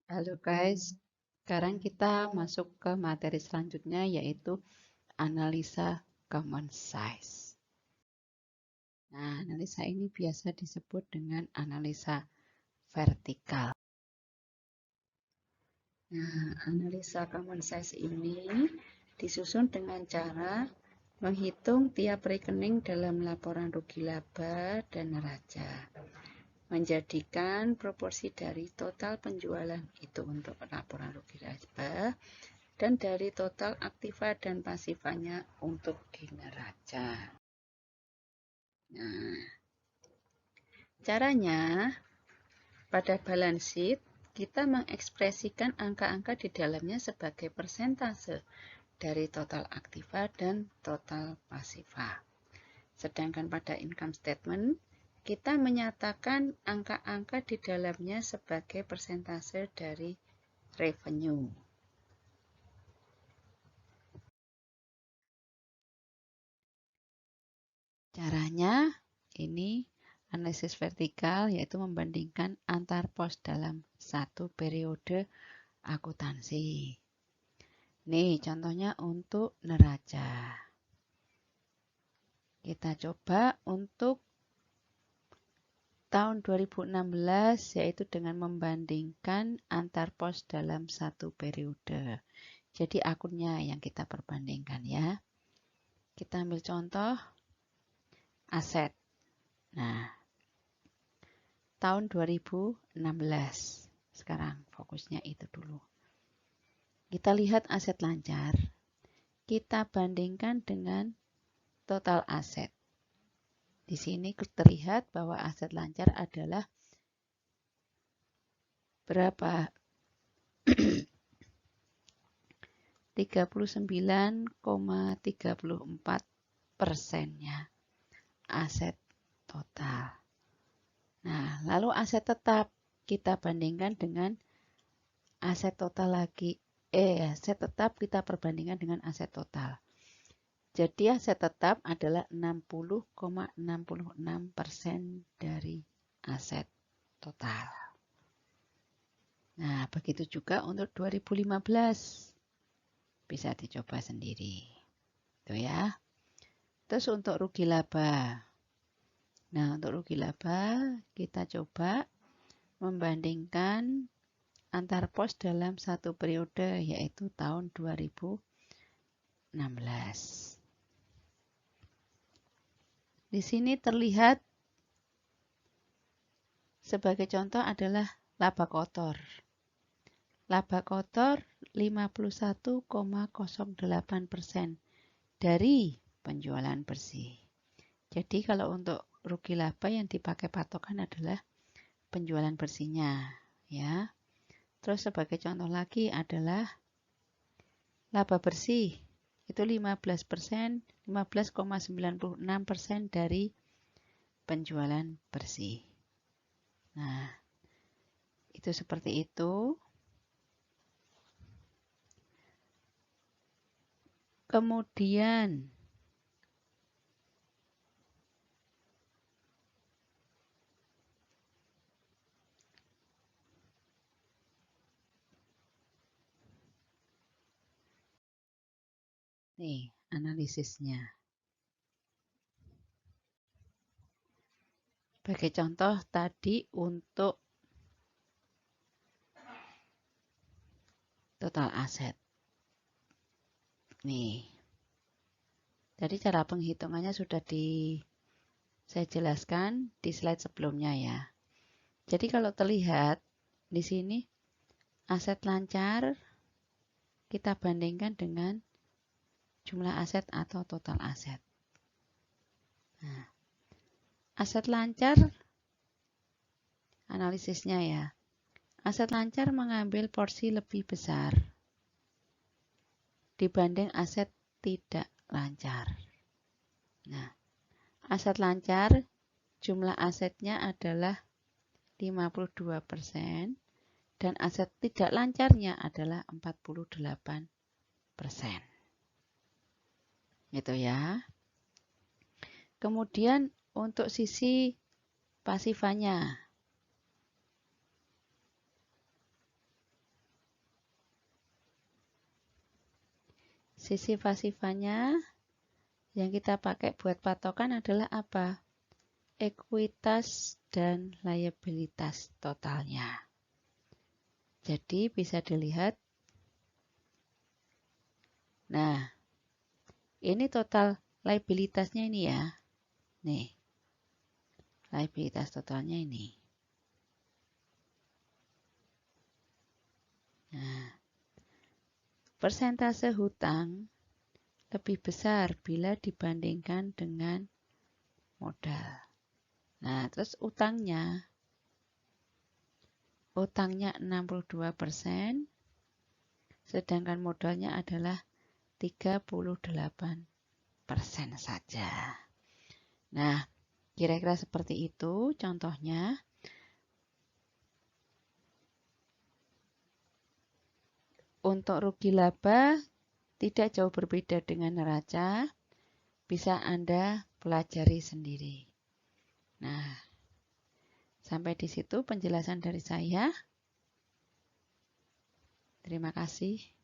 Halo guys, sekarang kita masuk ke materi selanjutnya yaitu analisa common size. Nah, analisa ini biasa disebut dengan analisa vertikal. Nah, analisa common size ini disusun dengan cara menghitung tiap rekening dalam laporan rugi laba dan neraca. Menjadikan proporsi dari total penjualan itu untuk laporan rugi laba dan dari total aktiva dan pasifanya untuk di neraca. Nah, caranya pada balance sheet kita mengekspresikan angka-angka di dalamnya sebagai persentase dari total aktiva dan total pasifa. Sedangkan pada income statement kita menyatakan angka-angka di dalamnya sebagai persentase dari revenue. Caranya ini analisis vertikal yaitu membandingkan antar pos dalam satu periode akuntansi. Nih contohnya untuk neraca. Kita coba untuk tahun 2016 yaitu dengan membandingkan antar pos dalam satu periode. Jadi akunnya yang kita perbandingkan ya. Kita ambil contoh aset. Nah, tahun 2016. Sekarang fokusnya itu dulu. Kita lihat aset lancar. Kita bandingkan dengan total aset. Di sini terlihat bahwa aset lancar adalah berapa? 39,34%-nya aset total. Nah, lalu aset tetap kita bandingkan dengan aset total lagi. Aset tetap kita perbandingkan dengan aset total. Jadi aset tetap adalah 60,66% dari aset total. Nah, begitu juga untuk 2015. Bisa dicoba sendiri. Tuh ya. Terus untuk rugi laba. Nah, untuk rugi laba kita coba membandingkan antar pos dalam satu periode yaitu tahun 2016. Di sini terlihat sebagai contoh adalah laba kotor. Laba kotor 51,08% dari penjualan bersih. Jadi kalau untuk rugi laba yang dipakai patokan adalah penjualan bersihnya, ya. Terus sebagai contoh lagi adalah laba bersih itu 15,96% dari penjualan bersih. Nah, itu seperti itu. Kemudian nih analisisnya. Sebagai contoh tadi untuk total aset. Nih. Jadi cara penghitungannya sudah saya jelaskan di slide sebelumnya ya. Jadi kalau terlihat di sini aset lancar kita bandingkan dengan jumlah aset atau total aset. Nah, aset lancar analisisnya ya. Aset lancar mengambil porsi lebih besar dibanding aset tidak lancar. Nah, aset lancar jumlah asetnya adalah 52% dan aset tidak lancarnya adalah 48%. Gitu ya. Kemudian untuk sisi pasifanya. Sifat-sifatnya yang kita pakai buat patokan adalah apa? Ekuitas dan liabilitas totalnya. Jadi bisa dilihat. Nah, ini total liabilitasnya ini ya. Nih, liabilitas totalnya ini. Nah, persentase hutang lebih besar bila dibandingkan dengan modal. Nah, terus utangnya 62%, sedangkan modalnya adalah 38% saja. Nah, kira-kira seperti itu contohnya. Untuk rugi laba tidak jauh berbeda dengan neraca, bisa Anda pelajari sendiri. Nah, sampai di situ penjelasan dari saya. Terima kasih.